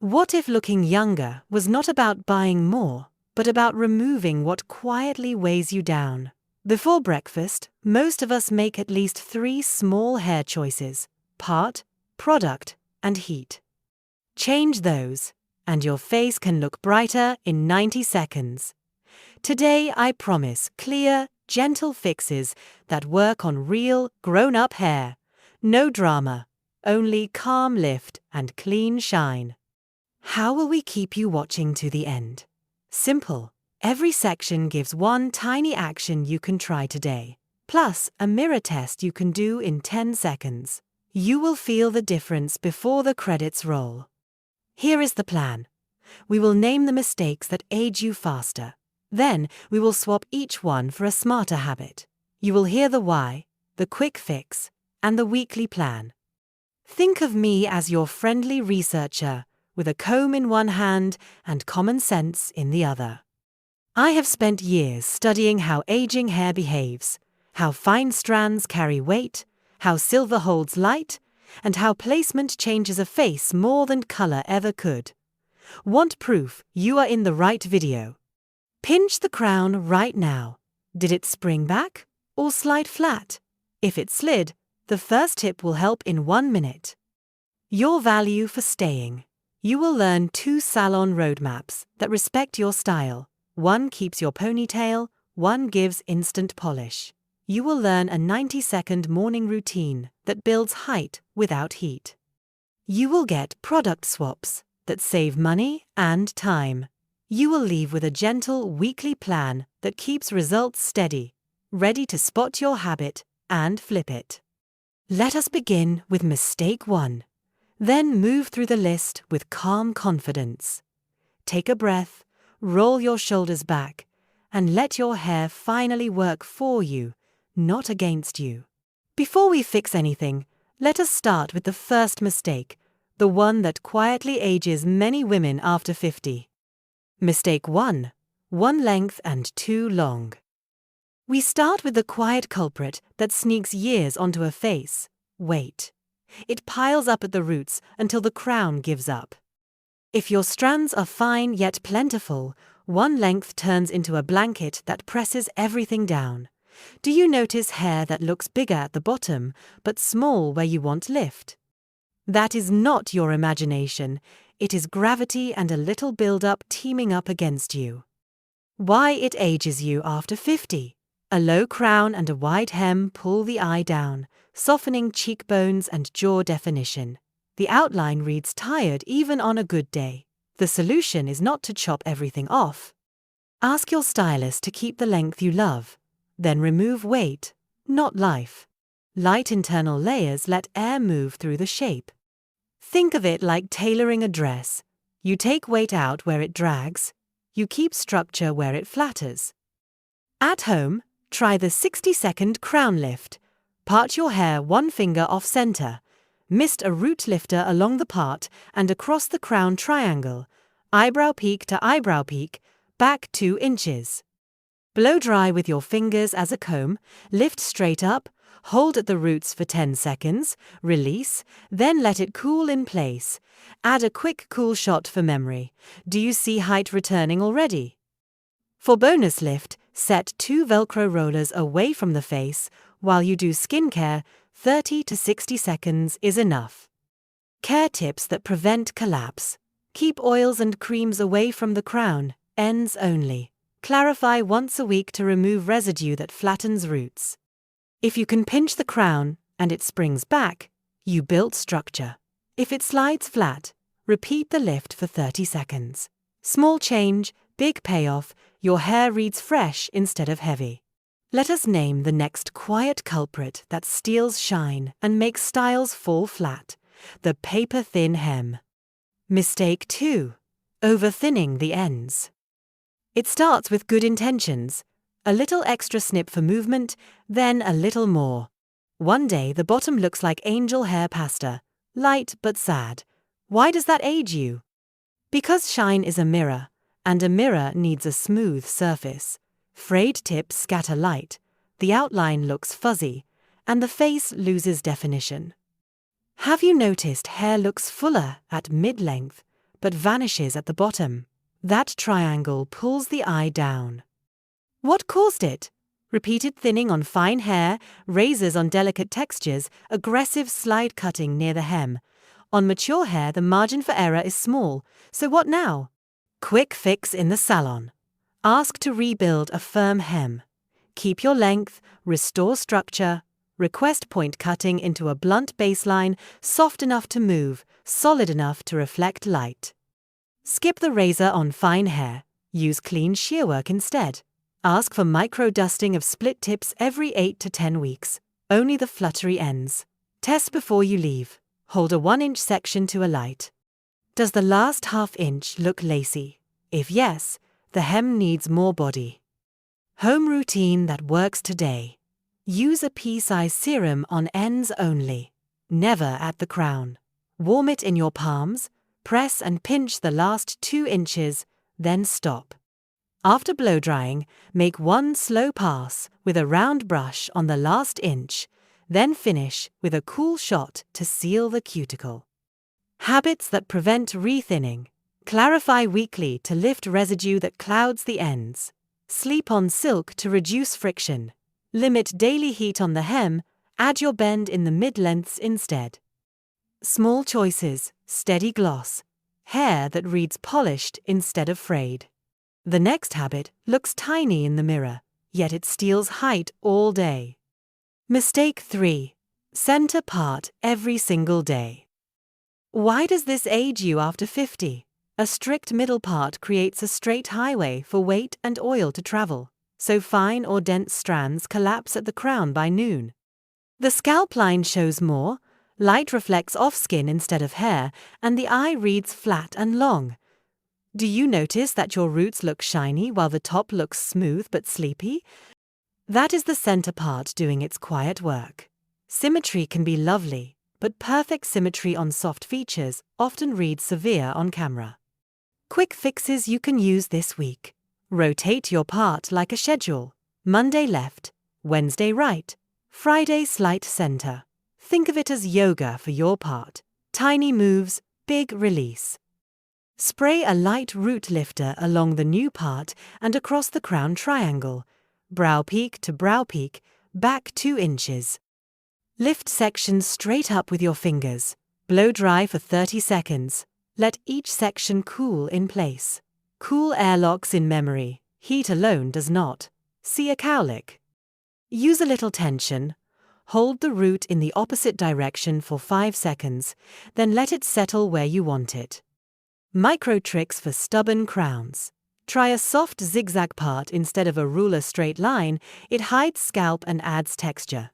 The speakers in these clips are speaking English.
What if looking younger was not about buying more, but about removing what quietly weighs you down? Before breakfast, most of us make at least 3 small hair choices: part, product, and heat. Change those, and your face can look brighter in 90 seconds. Today, I promise clear, gentle fixes that work on real, grown-up hair. No drama, only calm lift and clean shine. How will we keep you watching to the end? Simple. Every section gives one tiny action you can try today, plus a mirror test you can do in 10 seconds. You will feel the difference before the credits roll. Here is the plan. We will name the mistakes that age you faster. Then we will swap each one for a smarter habit. You will hear the why, the quick fix, and the weekly plan. Think of me as your friendly researcher, with a comb in one hand and common sense in the other. I have spent years studying how aging hair behaves, how fine strands carry weight, how silver holds light, and how placement changes a face more than color ever could. Want proof you are in the right video? Pinch the crown right now. Did it spring back or slide flat? If it slid, the first tip will help in 1 minute. Your value for staying. You will learn 2 salon roadmaps that respect your style. One keeps your ponytail, one gives instant polish. You will learn a 90-second morning routine that builds height without heat. You will get product swaps that save money and time. You will leave with a gentle weekly plan that keeps results steady, ready to spot your habit and flip it. Let us begin with mistake 1. Then move through the list with calm confidence. Take a breath, roll your shoulders back, and let your hair finally work for you, not against you. Before we fix anything, let us start with the first mistake, the one that quietly ages many women after 50. Mistake 1. One length and too long. We start with the quiet culprit that sneaks years onto a face: weight. It piles up at the roots until the crown gives up. If your strands are fine yet plentiful, one length turns into a blanket that presses everything down. Do you notice hair that looks bigger at the bottom, but small where you want lift? That is not your imagination. It is gravity and a little build-up teaming up against you. Why it ages you after 50. A low crown and a wide hem pull the eye down, softening cheekbones and jaw definition. The outline reads tired even on a good day. The solution is not to chop everything off. Ask your stylist to keep the length you love. Then remove weight, not life. Light internal layers let air move through the shape. Think of it like tailoring a dress. You take weight out where it drags. You keep structure where it flatters. At home, try the 60-second crown lift. Part your hair 1 finger off center. Mist a root lifter along the part and across the crown triangle. Eyebrow peak to eyebrow peak, back 2 inches. Blow dry with your fingers as a comb, lift straight up, hold at the roots for 10 seconds, release, then let it cool in place. Add a quick cool shot for memory. Do you see height returning already? For bonus lift, set 2 Velcro rollers away from the face. While you do skincare, 30 to 60 seconds is enough. Care tips that prevent collapse. Keep oils and creams away from the crown, ends only. Clarify once a week to remove residue that flattens roots. If you can pinch the crown and it springs back, you built structure. If it slides flat, repeat the lift for 30 seconds. Small change, big payoff, your hair reads fresh instead of heavy. Let us name the next quiet culprit that steals shine and makes styles fall flat: the paper-thin hem. Mistake 2. Over-thinning the ends. It starts with good intentions. A little extra snip for movement, then a little more. One day the bottom looks like angel hair pasta, light but sad. Why does that age you? Because shine is a mirror, and a mirror needs a smooth surface. Frayed tips scatter light, the outline looks fuzzy, and the face loses definition. Have you noticed hair looks fuller at mid-length, but vanishes at the bottom. That triangle pulls the eye down. What caused it? Repeated thinning on fine hair, razors on delicate textures, aggressive slide cutting near the hem. On mature hair, the margin for error is small. So what now? Quick fix in the salon. Ask to rebuild a firm hem. Keep your length, restore structure. Request point cutting into a blunt baseline, soft enough to move, solid enough to reflect light. Skip the razor on fine hair. Use clean shearwork instead. Ask for micro-dusting of split tips every 8 to 10 weeks. Only the fluttery ends. Test before you leave. Hold a 1-inch section to a light. Does the last half-inch look lacy? If yes, the hem needs more body. Home routine that works today. Use a pea-size serum on ends only. Never at the crown. Warm it in your palms. Press and pinch the last 2 inches, then stop. After blow-drying, make one slow pass with a round brush on the last inch, then finish with a cool shot to seal the cuticle. Habits that prevent rethinning. Clarify weekly to lift residue that clouds the ends. Sleep on silk to reduce friction. Limit daily heat on the hem, add your bend in the mid-lengths instead. Small choices, steady gloss. Hair that reads polished instead of frayed. The next habit looks tiny in the mirror, yet it steals height all day. Mistake 3. Center part every single day. Why does this age you after 50? A strict middle part creates a straight highway for weight and oil to travel, so fine or dense strands collapse at the crown by noon. The scalp line shows more, light reflects off skin instead of hair, and the eye reads flat and long. Do you notice that your roots look shiny while the top looks smooth but sleepy? That is the center part doing its quiet work. Symmetry can be lovely, but perfect symmetry on soft features often reads severe on camera. Quick fixes you can use this week. Rotate your part like a schedule. Monday left, Wednesday right, Friday slight center. Think of it as yoga for your part. Tiny moves, big release. Spray a light root lifter along the new part and across the crown triangle. Brow peak to brow peak, back 2 inches. Lift sections straight up with your fingers. Blow dry for 30 seconds. Let each section cool in place. Cool airlocks in memory. Heat alone does not. See a cowlick. Use a little tension. Hold the root in the opposite direction for 5 seconds, then let it settle where you want it. Micro tricks for stubborn crowns. Try a soft zigzag part instead of a ruler straight line. It hides scalp and adds texture.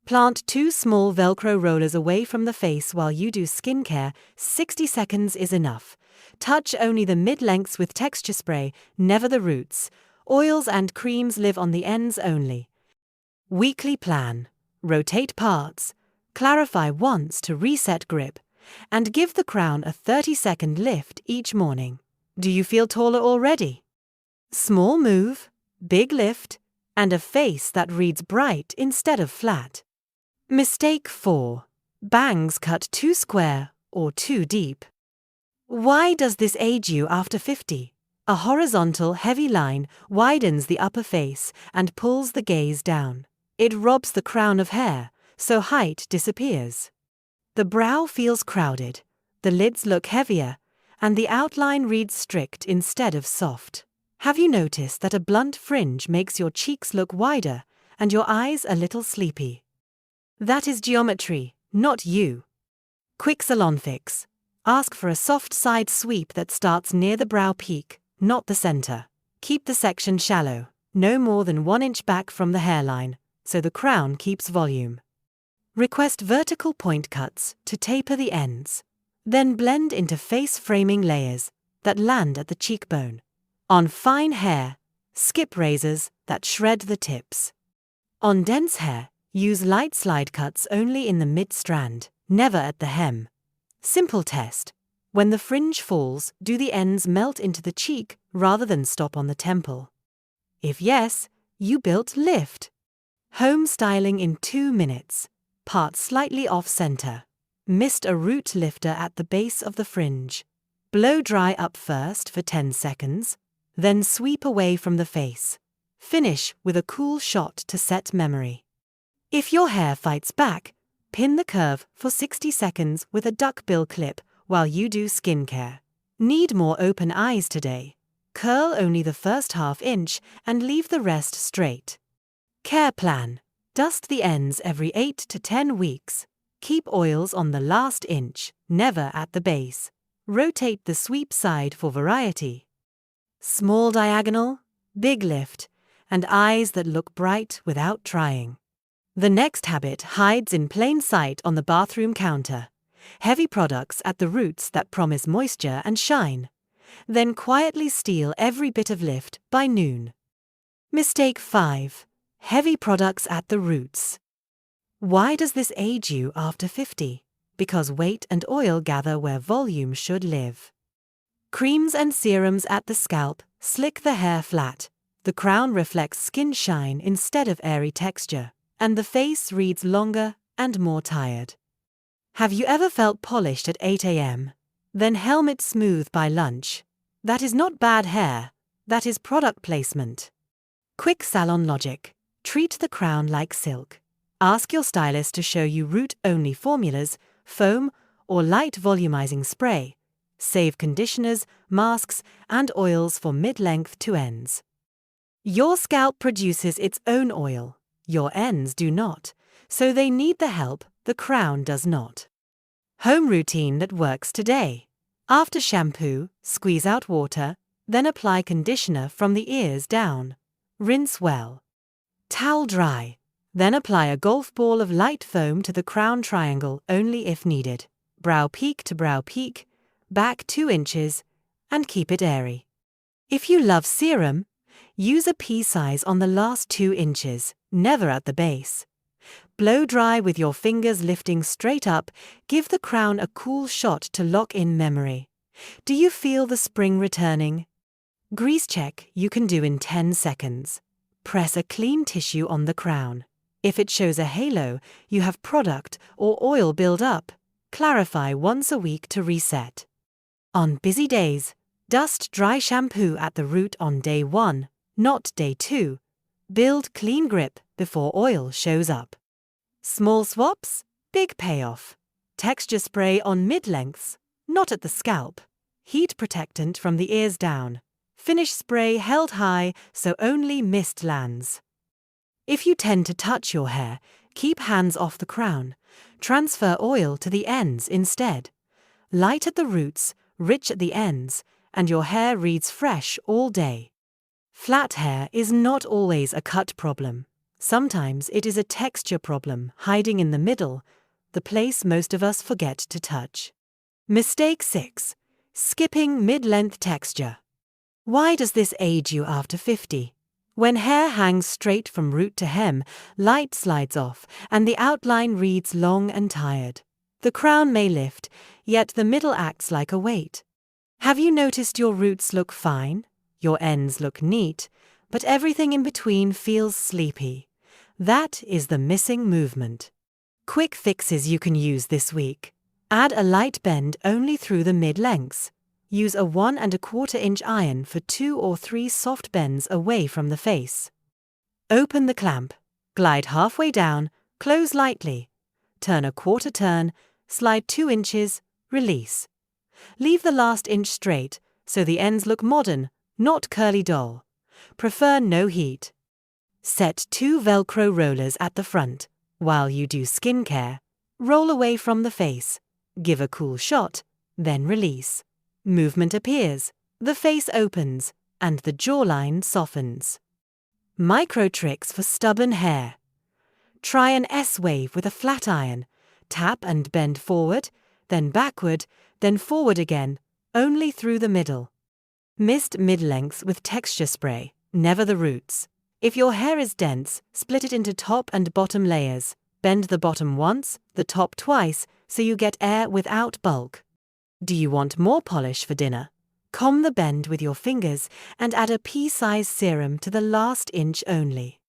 Plant 2 small Velcro rollers away from the face while you do skincare. 60 seconds is enough. Touch only the mid-lengths with texture spray, never the roots. Oils and creams live on the ends only. Weekly plan. Rotate parts. Clarify once to reset grip. And give the crown a 30-second lift each morning. Do you feel taller already? Small move, big lift, and a face that reads bright instead of flat. Mistake 4. Bangs cut too square or too deep. Why does this age you after 50? A horizontal, heavy line widens the upper face and pulls the gaze down. It robs the crown of hair, so height disappears. The brow feels crowded, the lids look heavier, and the outline reads strict instead of soft. Have you noticed that a blunt fringe makes your cheeks look wider and your eyes a little sleepy? That is geometry, not you. Quick salon fix. Ask for a soft side sweep that starts near the brow peak, not the center. Keep the section shallow, no more than 1 inch back from the hairline, so the crown keeps volume. Request vertical point cuts to taper the ends. Then blend into face framing layers that land at the cheekbone. On fine hair, skip razors that shred the tips. On dense hair, use light slide cuts only in the mid-strand, never at the hem. Simple test. When the fringe falls, do the ends melt into the cheek rather than stop on the temple? If yes, you built lift. Home styling in 2 minutes. Part slightly off-center. Missed a root lifter at the base of the fringe. Blow dry up first for 10 seconds, then sweep away from the face. Finish with a cool shot to set memory. If your hair fights back, pin the curve for 60 seconds with a duckbill clip while you do skincare. Need more open eyes today? Curl only the first ½ inch and leave the rest straight. Care plan. Dust the ends every 8 to 10 weeks. Keep oils on the last inch, never at the base. Rotate the sweep side for variety. Small diagonal, big lift, and eyes that look bright without trying. The next habit hides in plain sight on the bathroom counter. Heavy products at the roots that promise moisture and shine. Then quietly steal every bit of lift by noon. Mistake 5. Heavy products at the roots. Why does this age you after 50? Because weight and oil gather where volume should live. Creams and serums at the scalp slick the hair flat. The crown reflects skin shine instead of airy texture, and the face reads longer and more tired. Have you ever felt polished at 8 a.m., then helmet smooth by lunch? That is not bad hair, that is product placement. Quick salon logic. Treat the crown like silk. Ask your stylist to show you root-only formulas, foam, or light volumizing spray. Save conditioners, masks, and oils for mid-length to ends. Your scalp produces its own oil. Your ends do not, so they need the help the crown does not. Home routine that works today. After shampoo, squeeze out water, then apply conditioner from the ears down. Rinse well. Towel dry. Then apply a golf ball of light foam to the crown triangle only if needed. Brow peak to brow peak, back 2 inches, and keep it airy. If you love serum, use a pea size on the last 2 inches, never at the base. Blow dry with your fingers lifting straight up, give the crown a cool shot to lock in memory. Do you feel the spring returning? Grease check you can do in 10 seconds. Press a clean tissue on the crown. If it shows a halo, you have product or oil build up. Clarify once a week to reset. On busy days, dust dry shampoo at the root on day 1, not day 2. Build clean grip before oil shows up. Small swaps, big payoff. Texture spray on mid-lengths, not at the scalp. Heat protectant from the ears down. Finish spray held high so only mist lands. If you tend to touch your hair, keep hands off the crown. Transfer oil to the ends instead. Light at the roots, rich at the ends, and your hair reads fresh all day. Flat hair is not always a cut problem. Sometimes it is a texture problem hiding in the middle, the place most of us forget to touch. Mistake 6. Skipping mid-length texture. Why does this age you after 50? When hair hangs straight from root to hem, light slides off and the outline reads long and tired. The crown may lift, yet the middle acts like a weight. Have you noticed your roots look fine? Your ends look neat, but everything in between feels sleepy. That is the missing movement. Quick fixes you can use this week. Add a light bend only through the mid-lengths. Use a 1 1/4 inch iron for 2 or 3 soft bends away from the face. Open the clamp. Glide halfway down, close lightly. Turn a quarter turn, slide 2 inches, release. Leave the last inch straight so the ends look modern, not curly doll. Prefer no heat. Set 2 Velcro rollers at the front. While you do skincare, roll away from the face. Give a cool shot, then release. Movement appears, the face opens, and the jawline softens. Micro tricks for stubborn hair. Try an S-wave with a flat iron. Tap and bend forward, then backward, then forward again, only through the middle. Mist mid-lengths with texture spray, never the roots. If your hair is dense, split it into top and bottom layers. Bend the bottom once, the top twice, so you get air without bulk. Do you want more polish for dinner? Comb the bend with your fingers and add a pea-size serum to the last inch only.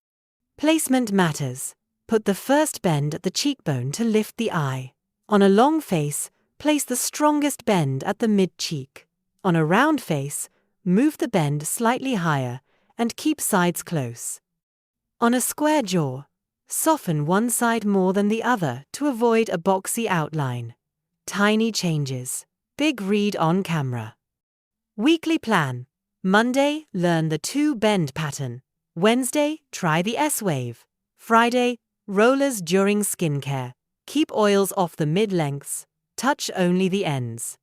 Placement matters. Put the first bend at the cheekbone to lift the eye. On a long face, place the strongest bend at the mid-cheek. On a round face, move the bend slightly higher and keep sides close. On a square jaw, soften one side more than the other to avoid a boxy outline. Tiny changes. Big read on camera. Weekly plan. Monday, learn the 2-bend pattern. Wednesday, try the S-wave. Friday, rollers during skincare. Keep oils off the mid-lengths. Touch only the ends.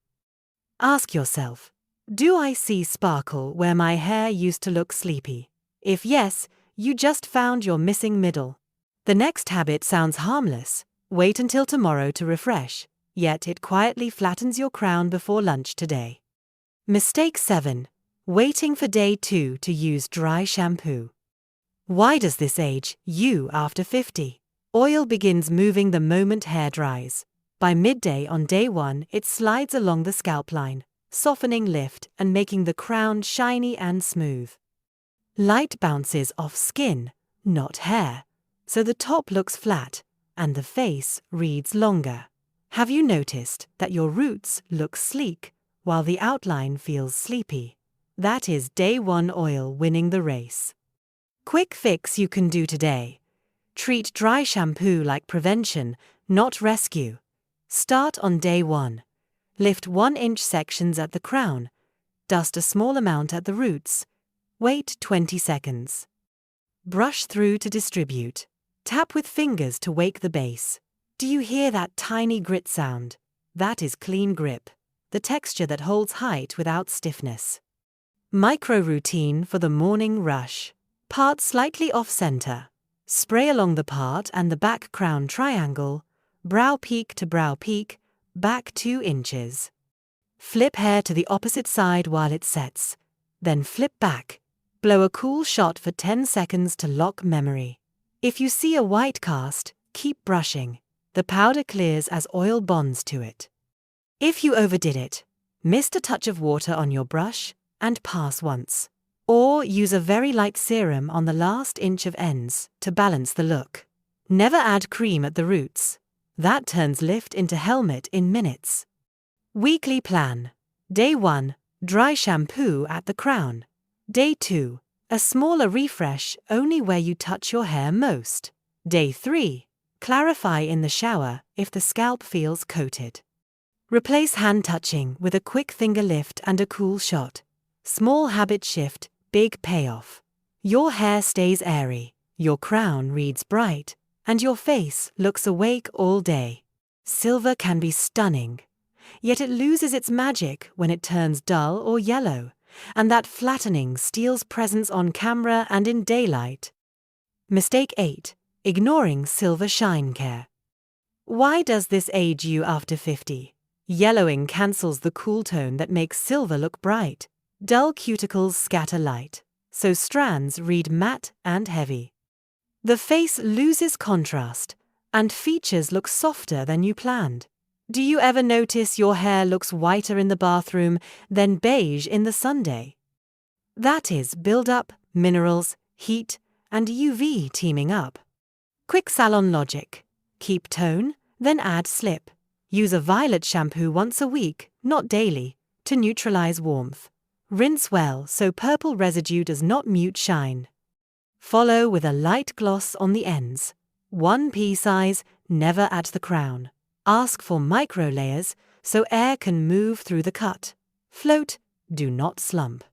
Ask yourself, do I see sparkle where my hair used to look sleepy? If yes, you just found your missing middle. The next habit sounds harmless. Wait until tomorrow to refresh, yet it quietly flattens your crown before lunch today. Mistake 7. Waiting for day 2 to use dry shampoo. Why does this age you after 50? Oil begins moving the moment hair dries. By midday on day 1, it slides along the scalp line, softening lift and making the crown shiny and smooth. Light bounces off skin, not hair, so the top looks flat and the face reads longer. Have you noticed that your roots look sleek while the outline feels sleepy? That is day 1 oil winning the race. Quick fix you can do today. Treat dry shampoo like prevention, not rescue. Start on day 1. Lift 1-inch sections at the crown. Dust a small amount at the roots. Wait 20 seconds. Brush through to distribute. Tap with fingers to wake the base. Do you hear that tiny grit sound? That is clean grip, the texture that holds height without stiffness. Micro routine for the morning rush. Part slightly off-center. Spray along the part and the back crown triangle. Brow peak to brow peak, back 2 inches. Flip hair to the opposite side while it sets. Then flip back. Blow a cool shot for 10 seconds to lock memory. If you see a white cast, keep brushing. The powder clears as oil bonds to it. If you overdid it, mist a touch of water on your brush and pass once. Or use a very light serum on the last inch of ends to balance the look. Never add cream at the roots. That turns lift into helmet in minutes. Weekly plan. Day 1, dry shampoo at the crown. Day 2, a smaller refresh only where you touch your hair most. Day 3, clarify in the shower if the scalp feels coated. Replace hand touching with a quick finger lift and a cool shot. Small habit shift, big payoff. Your hair stays airy, your crown reads bright, and your face looks awake all day. Silver can be stunning, yet it loses its magic when it turns dull or yellow, and that flattening steals presence on camera and in daylight. Mistake 8. Ignoring silver shine care. Why does this age you after 50? Yellowing cancels the cool tone that makes silver look bright. Dull cuticles scatter light, so strands read matte and heavy. The face loses contrast, and features look softer than you planned. Do you ever notice your hair looks whiter in the bathroom than beige in the sundae? That is build-up, minerals, heat, and UV teaming up. Quick salon logic. Keep tone, then add slip. Use a violet shampoo once a week, not daily, to neutralize warmth. Rinse well so purple residue does not mute shine. Follow with a light gloss on the ends. 1 size, never at the crown. Ask for micro layers so air can move through the cut. Float, do not slump.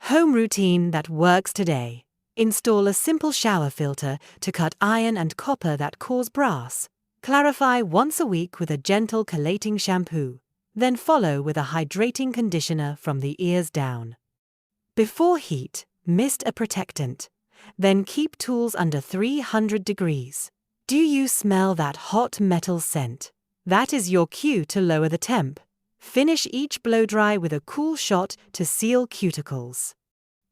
Home routine that works today. Install a simple shower filter to cut iron and copper that cause brass. Clarify once a week with a gentle collating shampoo. Then follow with a hydrating conditioner from the ears down. Before heat, mist a protectant. Then keep tools under 300 degrees. Do you smell that hot metal scent? That is your cue to lower the temp. Finish each blow dry with a cool shot to seal cuticles.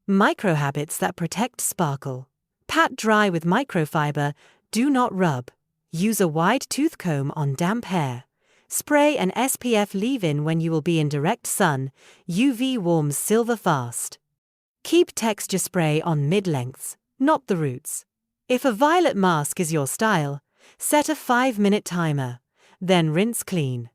Micro habits that protect sparkle. Pat dry with microfiber, do not rub. Use a wide tooth comb on damp hair. Spray an SPF leave-in when you will be in direct sun. UV warms silver fast. Keep texture spray on mid-lengths, not the roots. If a violet mask is your style, set a 5-minute timer, then rinse clean.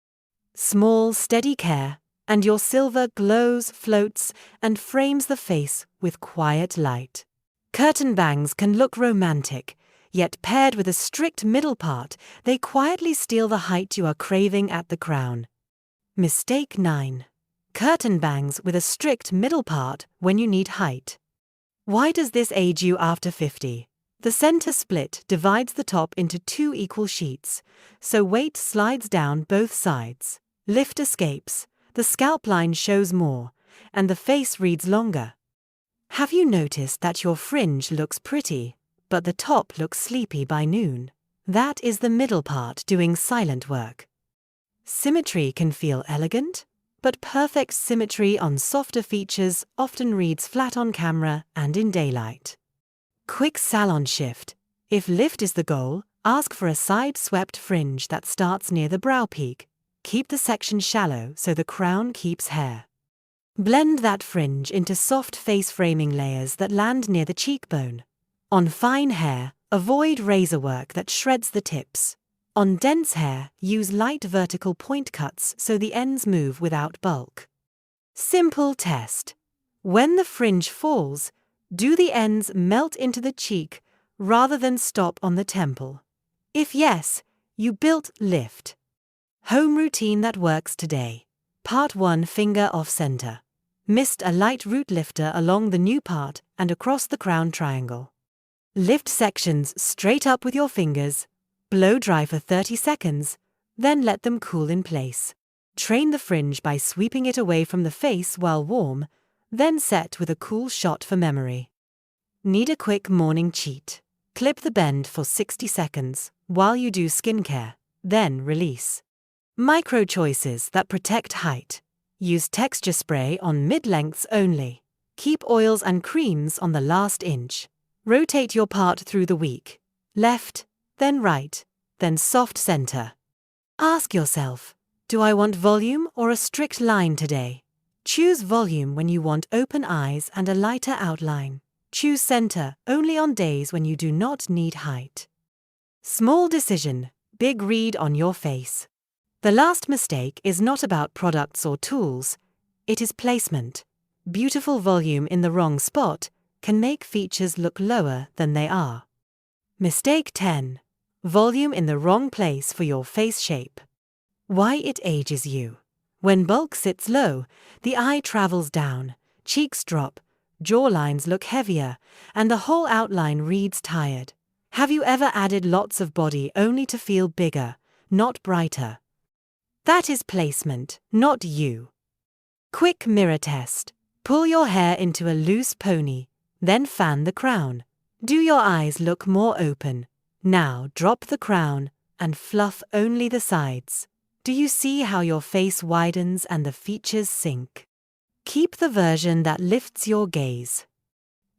Small, steady care and your silver glows, floats, and frames the face with quiet light. Curtain bangs can look romantic, yet paired with a strict middle part, they quietly steal the height you are craving at the crown. Mistake 9. Curtain bangs with a strict middle part when you need height. Why does this age you after 50? The center split divides the top into 2 equal sheets, so weight slides down both sides. Lift escapes, the scalp line shows more, and the face reads longer. Have you noticed that your fringe looks pretty, but the top looks sleepy by noon? That is the middle part doing silent work. Symmetry can feel elegant, but perfect symmetry on softer features often reads flat on camera and in daylight. Quick salon shift. If lift is the goal, ask for a side-swept fringe that starts near the brow peak. Keep the section shallow so the crown keeps hair. Blend that fringe into soft face framing layers that land near the cheekbone. On fine hair, avoid razor work that shreds the tips. On dense hair, use light vertical point cuts so the ends move without bulk. Simple test. When the fringe falls, do the ends melt into the cheek rather than stop on the temple? If yes, you built lift. Home routine that works today. Part 1. Finger off center. Missed a light root lifter along the new part and across the crown triangle. Lift sections straight up with your fingers. Blow dry for 30 seconds, then let them cool in place. Train the fringe by sweeping it away from the face while warm, then set with a cool shot for memory. Need a quick morning cheat? Clip the bend for 60 seconds while you do skincare, then release. Micro choices that protect height. Use texture spray on mid-lengths only. Keep oils and creams on the last inch. Rotate your part through the week. Left, then right, then soft center. Ask yourself, do I want volume or a strict line today? Choose volume when you want open eyes and a lighter outline. Choose center only on days when you do not need height. Small decision, big read on your face. The last mistake is not about products or tools, it is placement. Beautiful volume in the wrong spot can make features look lower than they are. Mistake 10. Volume in the wrong place for your face shape. Why it ages you. When bulk sits low, the eye travels down, cheeks drop, jawlines look heavier, and the whole outline reads tired. Have you ever added lots of body only to feel bigger, not brighter? That is placement, not you. Quick mirror test. Pull your hair into a loose pony, then fan the crown. Do your eyes look more open? Now drop the crown and fluff only the sides. Do you see how your face widens and the features sink? Keep the version that lifts your gaze.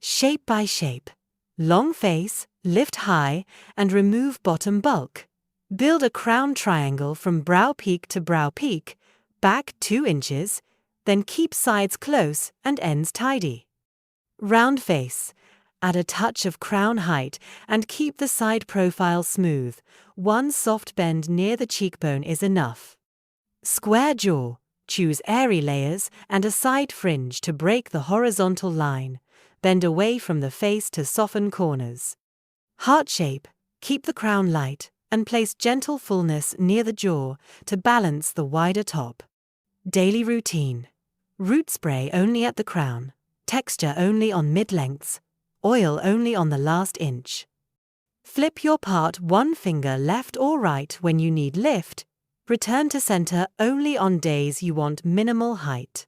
Shape by shape. Long face, lift high, and remove bottom bulk. Build a crown triangle from brow peak to brow peak, back 2 inches, then keep sides close and ends tidy. Round face. Add a touch of crown height and keep the side profile smooth. One soft bend near the cheekbone is enough. Square jaw. Choose airy layers and a side fringe to break the horizontal line. Bend away from the face to soften corners. Heart shape. Keep the crown light and place gentle fullness near the jaw to balance the wider top. Daily routine. Root spray only at the crown. Texture only on mid-lengths. Oil only on the last inch. Flip your part 1 finger left or right when you need lift. Return to center only on days you want minimal height.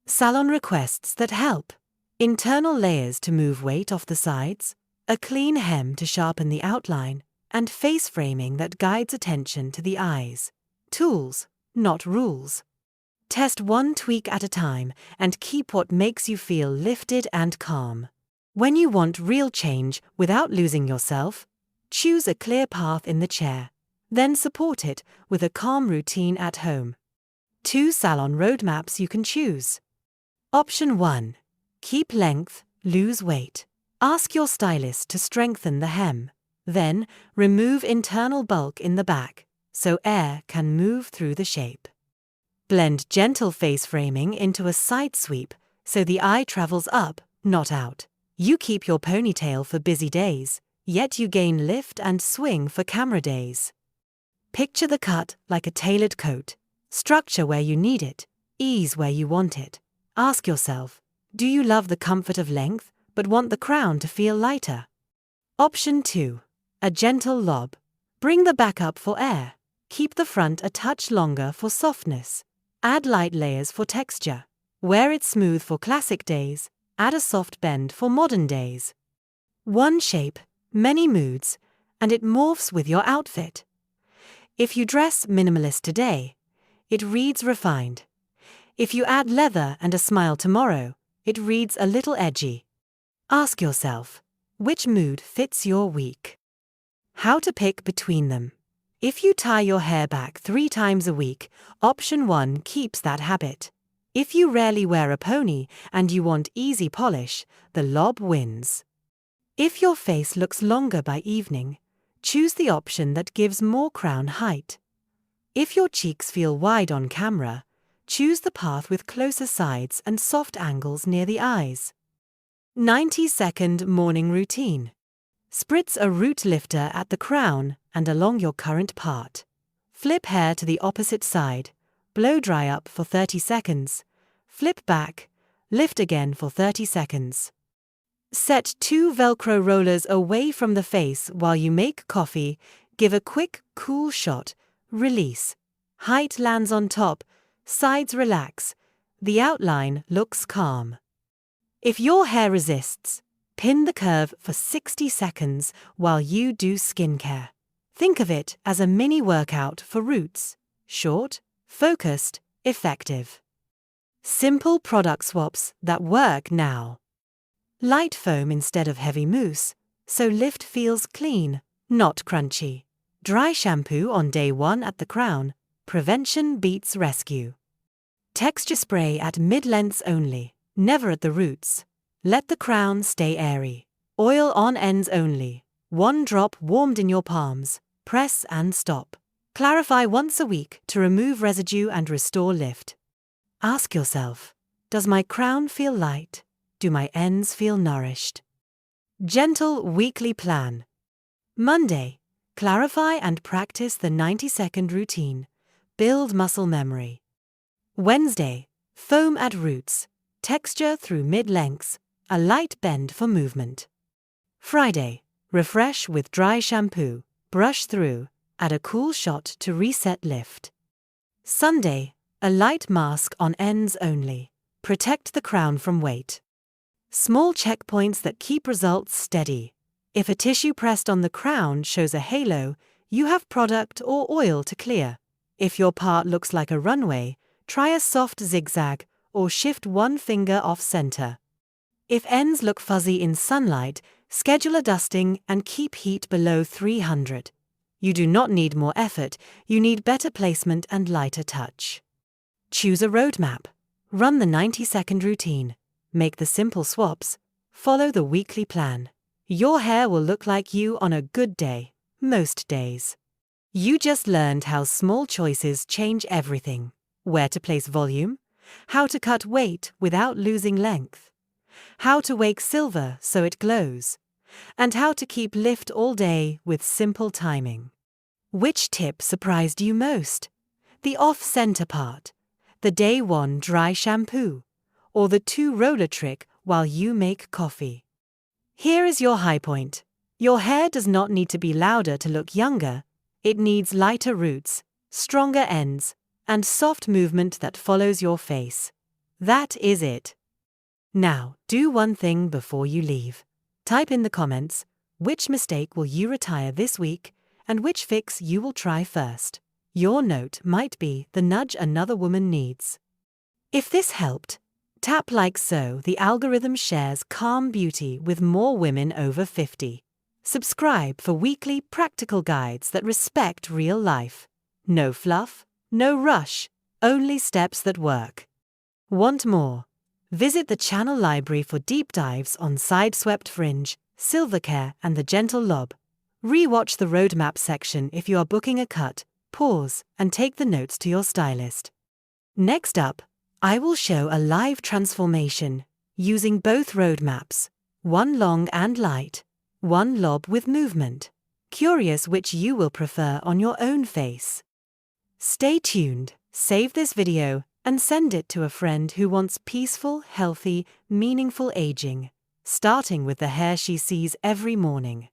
Salon requests that help. Internal layers to move weight off the sides, a clean hem to sharpen the outline, and face framing that guides attention to the eyes. Tools, not rules. Test 1 tweak at a time and keep what makes you feel lifted and calm. When you want real change without losing yourself, choose a clear path in the chair. Then support it with a calm routine at home. 2 salon roadmaps you can choose. Option 1. Keep length, lose weight. Ask your stylist to strengthen the hem. Then, remove internal bulk in the back, so air can move through the shape. Blend gentle face framing into a side sweep so the eye travels up, not out. You keep your ponytail for busy days, yet you gain lift and swing for camera days. Picture the cut like a tailored coat. Structure where you need it, ease where you want it. Ask yourself, do you love the comfort of length but want the crown to feel lighter? Option 2. A gentle lob. Bring the back up for air. Keep the front a touch longer for softness. Add light layers for texture. Wear it smooth for classic days. Add a soft bend for modern days. One shape, many moods, and it morphs with your outfit. If you dress minimalist today, it reads refined. If you add leather and a smile tomorrow, it reads a little edgy. Ask yourself, which mood fits your week? How to pick between them. If you tie your hair back 3 times a week, option 1 keeps that habit. If you rarely wear a pony and you want easy polish, the lob wins. If your face looks longer by evening, choose the option that gives more crown height. If your cheeks feel wide on camera, choose the path with closer sides and soft angles near the eyes. 90-second morning routine. Spritz a root lifter at the crown and along your current part. Flip hair to the opposite side, blow dry up for 30 seconds, flip back, lift again for 30 seconds. Set 2 Velcro rollers away from the face while you make coffee, give a quick, cool shot, release. Height lands on top, sides relax, the outline looks calm. If your hair resists, pin the curve for 60 seconds while you do skincare. Think of it as a mini workout for roots. Short, focused, effective. Simple product swaps that work now. Light foam instead of heavy mousse, so lift feels clean, not crunchy. Dry shampoo on day 1 at the crown. Prevention beats rescue. Texture spray at mid-lengths only, never at the roots. Let the crown stay airy. Oil on ends only. 1 drop warmed in your palms. Press and stop. Clarify once a week to remove residue and restore lift. Ask yourself, does my crown feel light? Do my ends feel nourished? Gentle weekly plan. Monday, clarify and practice the 90-second routine. Build muscle memory. Wednesday, foam at roots. Texture through mid-lengths. A light bend for movement. Friday, refresh with dry shampoo. Brush through. Add a cool shot to reset lift. Sunday, a light mask on ends only. Protect the crown from weight. Small checkpoints that keep results steady. If a tissue pressed on the crown shows a halo, you have product or oil to clear. If your part looks like a runway, try a soft zigzag or shift 1 finger off center. If ends look fuzzy in sunlight, schedule a dusting and keep heat below 300. You do not need more effort, you need better placement and lighter touch. Choose a roadmap. Run the 90-second routine. Make the simple swaps. Follow the weekly plan. Your hair will look like you on a good day, most days. You just learned how small choices change everything. Where to place volume, how to cut weight without losing length, how to wake silver so it glows, and how to keep lift all day with simple timing. Which tip surprised you most? The off-center part, the day 1 dry shampoo, or the 2 roller trick while you make coffee? Here is your high point. Your hair does not need to be louder to look younger. It needs lighter roots, stronger ends, and soft movement that follows your face. That is it. Now, do one thing before you leave. Type in the comments, which mistake will you retire this week, and which fix you will try first. Your note might be the nudge another woman needs. If this helped, tap like so the algorithm shares calm beauty with more women over 50. Subscribe for weekly practical guides that respect real life. No fluff, no rush, only steps that work. Want more? Visit the channel library for deep dives on side-swept fringe, silver care and the gentle lob. Re-watch the roadmap section if you are booking a cut, pause and take the notes to your stylist. Next up, I will show a live transformation, using both roadmaps, one long and light, one lob with movement. Curious which you will prefer on your own face? Stay tuned, save this video, and send it to a friend who wants peaceful, healthy, meaningful aging, starting with the hair she sees every morning.